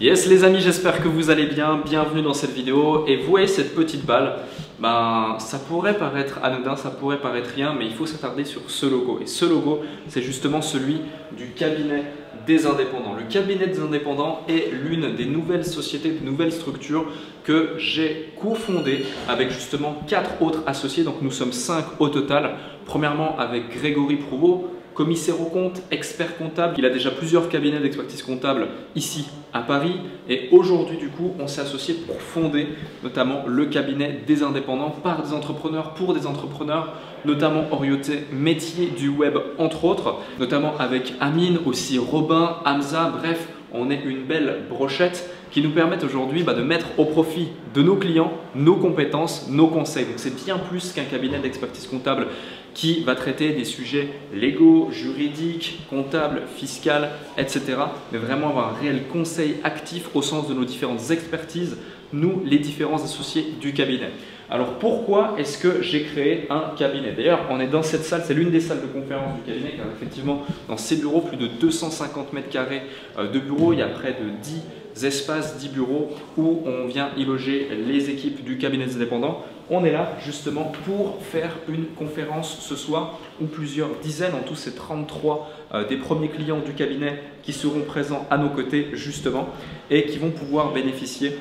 Yes les amis, j'espère que vous allez bien, bienvenue dans cette vidéo. Et vous voyez cette petite balle, ça pourrait paraître anodin, ça pourrait paraître rien, mais il faut s'attarder sur ce logo. Et ce logo, c'est justement celui du cabinet des indépendants. Le cabinet des indépendants est l'une des nouvelles sociétés, de nouvelles structures que j'ai cofondées avec justement 4 autres associés. Donc nous sommes 5 au total. Premièrement avec Grégory Prouveau, commissaire aux comptes, expert comptable. Il a déjà plusieurs cabinets d'expertise comptable ici à Paris. Et aujourd'hui, du coup, on s'est associé pour fonder notamment le cabinet des indépendants par des entrepreneurs, pour des entrepreneurs, notamment orientés métier du web, entre autres, notamment avec Amine, aussi Robin, Hamza, bref, on est une belle brochette qui nous permettent aujourd'hui de mettre au profit de nos clients nos compétences, nos conseils. Donc c'est bien plus qu'un cabinet d'expertise comptable qui va traiter des sujets légaux, juridiques, comptables, fiscaux, etc. Mais vraiment avoir un réel conseil actif au sens de nos différentes expertises, nous les différents associés du cabinet. Alors pourquoi est-ce que j'ai créé un cabinet? D'ailleurs, on est dans cette salle, c'est l'une des salles de conférence du cabinet, car effectivement, dans ces bureaux, plus de 250 mètres carrés de bureaux, il y a près de 10 espaces, 10 bureaux où on vient y loger les équipes du cabinet des indépendants. On est là justement pour faire une conférence ce soir où plusieurs dizaines, en tout c'est 33 des premiers clients du cabinet qui seront présents à nos côtés justement et qui vont pouvoir bénéficier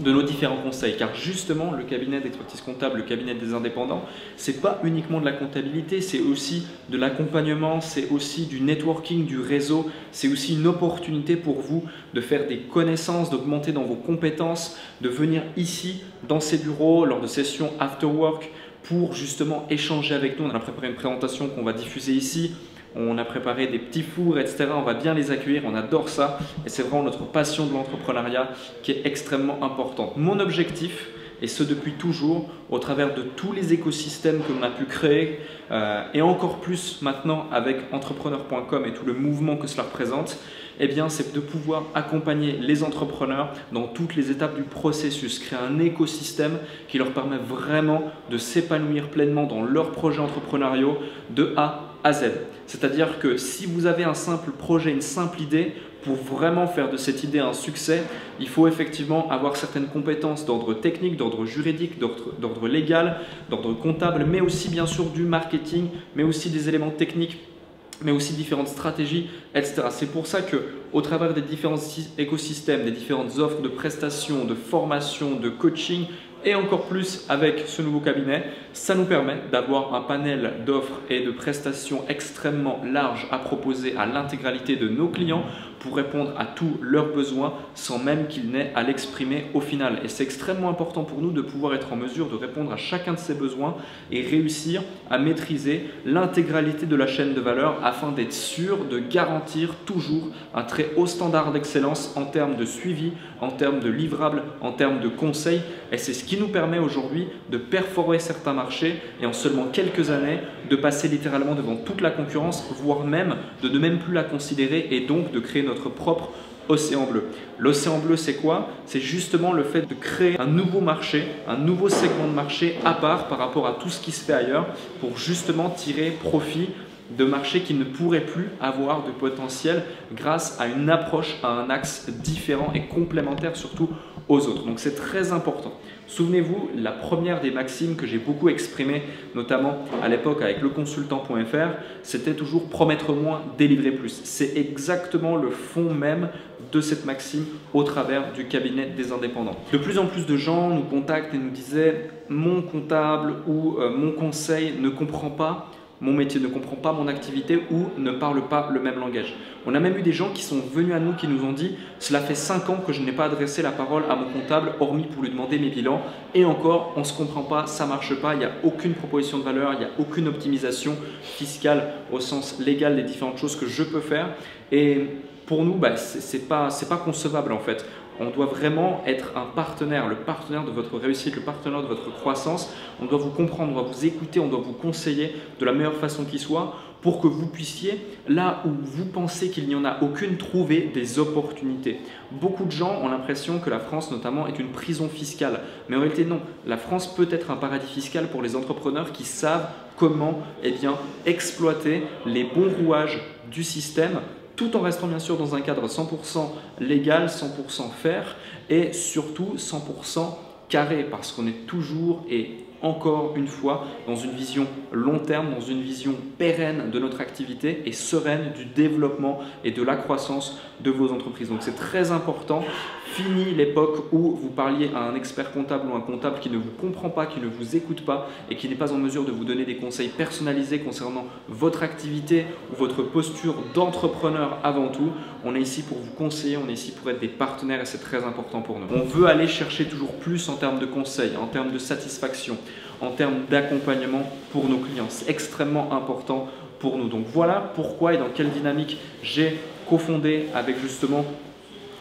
de nos différents conseils, car justement le cabinet d'expertise comptable, le cabinet des indépendants, c'est pas uniquement de la comptabilité, c'est aussi de l'accompagnement, c'est aussi du networking, du réseau, c'est aussi une opportunité pour vous de faire des connaissances, d'augmenter dans vos compétences, de venir ici dans ces bureaux lors de sessions after work pour justement échanger avec nous. On a préparé une présentation qu'on va diffuser ici. On a préparé des petits fours, etc. On va bien les accueillir, on adore ça. Et c'est vraiment notre passion de l'entrepreneuriat qui est extrêmement importante. Mon objectif, et ce depuis toujours, au travers de tous les écosystèmes que l'on a pu créer, et encore plus maintenant avec entrepreneur.com et tout le mouvement que cela représente, eh bien, c'est de pouvoir accompagner les entrepreneurs dans toutes les étapes du processus, créer un écosystème qui leur permet vraiment de s'épanouir pleinement dans leurs projets entrepreneuriaux de A à Z. C'est-à-dire que si vous avez un simple projet, une simple idée, pour vraiment faire de cette idée un succès, il faut effectivement avoir certaines compétences d'ordre technique, d'ordre juridique, d'ordre légal, d'ordre comptable, mais aussi bien sûr du marketing, mais aussi des éléments techniques, mais aussi différentes stratégies, etc. C'est pour ça qu'au travers des différents écosystèmes, des différentes offres de prestations, de formation, de coaching, et encore plus avec ce nouveau cabinet, ça nous permet d'avoir un panel d'offres et de prestations extrêmement large à proposer à l'intégralité de nos clients pour répondre à tous leurs besoins sans même qu'ils n'aient à l'exprimer au final. Et c'est extrêmement important pour nous de pouvoir être en mesure de répondre à chacun de ces besoins et réussir à maîtriser l'intégralité de la chaîne de valeur afin d'être sûr de garantir toujours un très haut standard d'excellence en termes de suivi, en termes de livrables, en termes de conseils. Et c'est ce qui nous permet aujourd'hui de perforer certains marchés et en seulement quelques années de passer littéralement devant toute la concurrence, voire même de ne même plus la considérer et donc de créer notre propre océan bleu. L'océan bleu, c'est quoi? C'est justement le fait de créer un nouveau marché, un nouveau segment de marché à part par rapport à tout ce qui se fait ailleurs pour justement tirer profit de marchés qui ne pourraient plus avoir de potentiel grâce à une approche, à un axe différent et complémentaire surtout aux autres. Donc c'est très important. Souvenez-vous, la première des maximes que j'ai beaucoup exprimées, notamment à l'époque avec leconsultant.fr, c'était toujours promettre moins, délivrer plus. C'est exactement le fond même de cette maxime au travers du cabinet des indépendants. De plus en plus de gens nous contactent et nous disaient « mon comptable ou mon conseil ne comprend pas mon métier, ne comprend pas mon activité ou ne parle pas le même langage ». On a même eu des gens qui sont venus à nous, qui nous ont dit « cela fait 5 ans que je n'ai pas adressé la parole à mon comptable, hormis pour lui demander mes bilans. Et encore, on ne se comprend pas, ça ne marche pas, il n'y a aucune proposition de valeur, il n'y a aucune optimisation fiscale au sens légal des différentes choses que je peux faire. » Et pour nous, ce n'est pas concevable en fait. On doit vraiment être un partenaire, le partenaire de votre réussite, le partenaire de votre croissance. On doit vous comprendre, on doit vous écouter, on doit vous conseiller de la meilleure façon qui soit pour que vous puissiez, là où vous pensez qu'il n'y en a aucune, trouver des opportunités. Beaucoup de gens ont l'impression que la France notamment est une prison fiscale. Mais en réalité non, la France peut être un paradis fiscal pour les entrepreneurs qui savent comment exploiter les bons rouages du système tout en restant bien sûr dans un cadre 100% légal, 100% fair et surtout 100% carré, parce qu'on est toujours et encore une fois dans une vision long terme, dans une vision pérenne de notre activité et sereine du développement et de la croissance de vos entreprises. Donc c'est très important. Fini l'époque où vous parliez à un expert comptable ou un comptable qui ne vous comprend pas, qui ne vous écoute pas et qui n'est pas en mesure de vous donner des conseils personnalisés concernant votre activité ou votre posture d'entrepreneur avant tout. On est ici pour vous conseiller, on est ici pour être des partenaires et c'est très important pour nous. On veut aller chercher toujours plus en termes de conseils, en termes de satisfaction, en termes d'accompagnement pour nos clients. C'est extrêmement important pour nous. Donc voilà pourquoi et dans quelle dynamique j'ai cofondé avec justement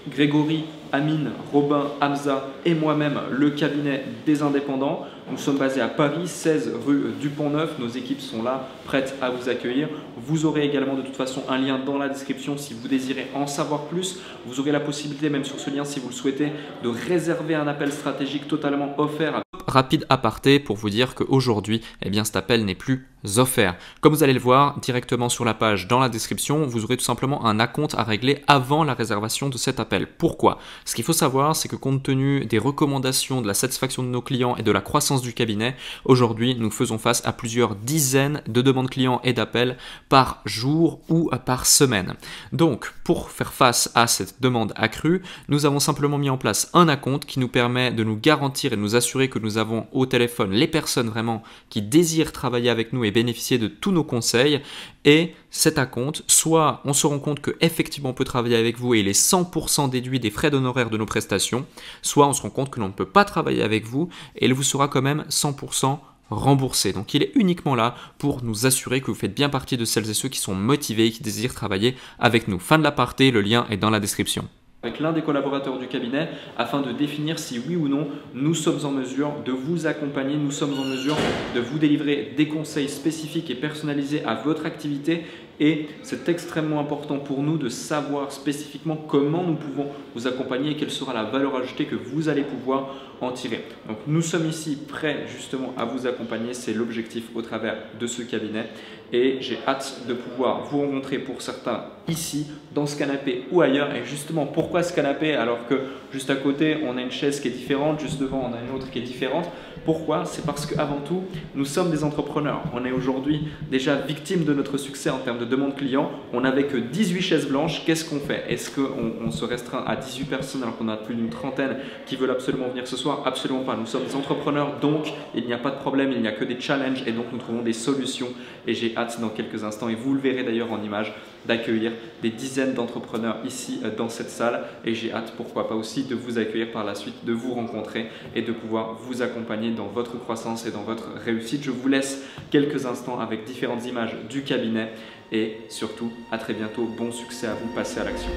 Grégory, Amine, Robin, Hamza et moi-même le cabinet des indépendants. Nous sommes basés à Paris, 16 rue du Pont-Neuf. Nos équipes sont là, prêtes à vous accueillir. Vous aurez également de toute façon un lien dans la description si vous désirez en savoir plus. Vous aurez la possibilité, même sur ce lien si vous le souhaitez, de réserver un appel stratégique totalement offert. Rapide aparté pour vous dire qu'aujourd'hui, eh bien, cet appel n'est plus offert. Comme vous allez le voir directement sur la page dans la description, vous aurez tout simplement un acompte à régler avant la réservation de cet appel. Pourquoi? Ce qu'il faut savoir, c'est que compte tenu des recommandations, de la satisfaction de nos clients et de la croissance du cabinet, aujourd'hui, nous faisons face à plusieurs dizaines de demandes clients et d'appels par jour ou par semaine. Donc, pour faire face à cette demande accrue, nous avons simplement mis en place un acompte qui nous permet de nous garantir et de nous assurer que nous avons au téléphone les personnes vraiment qui désirent travailler avec nous et bénéficier de tous nos conseils. Et cet acompte, soit on se rend compte qu'effectivement on peut travailler avec vous et il est 100% déduit des frais d'honoraires de nos prestations, soit on se rend compte que l'on ne peut pas travailler avec vous et il vous sera quand même 100% remboursé. Donc il est uniquement là pour nous assurer que vous faites bien partie de celles et ceux qui sont motivés et qui désirent travailler avec nous. Fin de l'aparté, le lien est dans la description. Avec l'un des collaborateurs du cabinet afin de définir si oui ou non nous sommes en mesure de vous accompagner, nous sommes en mesure de vous délivrer des conseils spécifiques et personnalisés à votre activité. Et c'est extrêmement important pour nous de savoir spécifiquement comment nous pouvons vous accompagner et quelle sera la valeur ajoutée que vous allez pouvoir en tirer. Donc nous sommes ici prêts justement à vous accompagner, c'est l'objectif au travers de ce cabinet et j'ai hâte de pouvoir vous rencontrer pour certains ici, dans ce canapé ou ailleurs. Et justement, pourquoi ce canapé alors que juste à côté on a une chaise qui est différente, juste devant on a une autre qui est différente? Pourquoi? C'est parce qu'avant tout, nous sommes des entrepreneurs. On est aujourd'hui déjà victime de notre succès en termes de demande client. On n'avait que 18 chaises blanches. Qu'est-ce qu'on fait? Est-ce qu'on se restreint à 18 personnes alors qu'on a plus d'une trentaine qui veulent absolument venir ce soir? Absolument pas. Nous sommes des entrepreneurs, donc il n'y a pas de problème, il n'y a que des challenges et donc nous trouvons des solutions. Et j'ai hâte dans quelques instants, et vous le verrez d'ailleurs en image, d'accueillir des dizaines d'entrepreneurs ici dans cette salle. Et j'ai hâte, pourquoi pas aussi, de vous accueillir par la suite, de vous rencontrer et de pouvoir vous accompagner dans votre croissance et dans votre réussite. Je vous laisse quelques instants avec différentes images du cabinet et surtout, à très bientôt. Bon succès à vous, passez à l'action.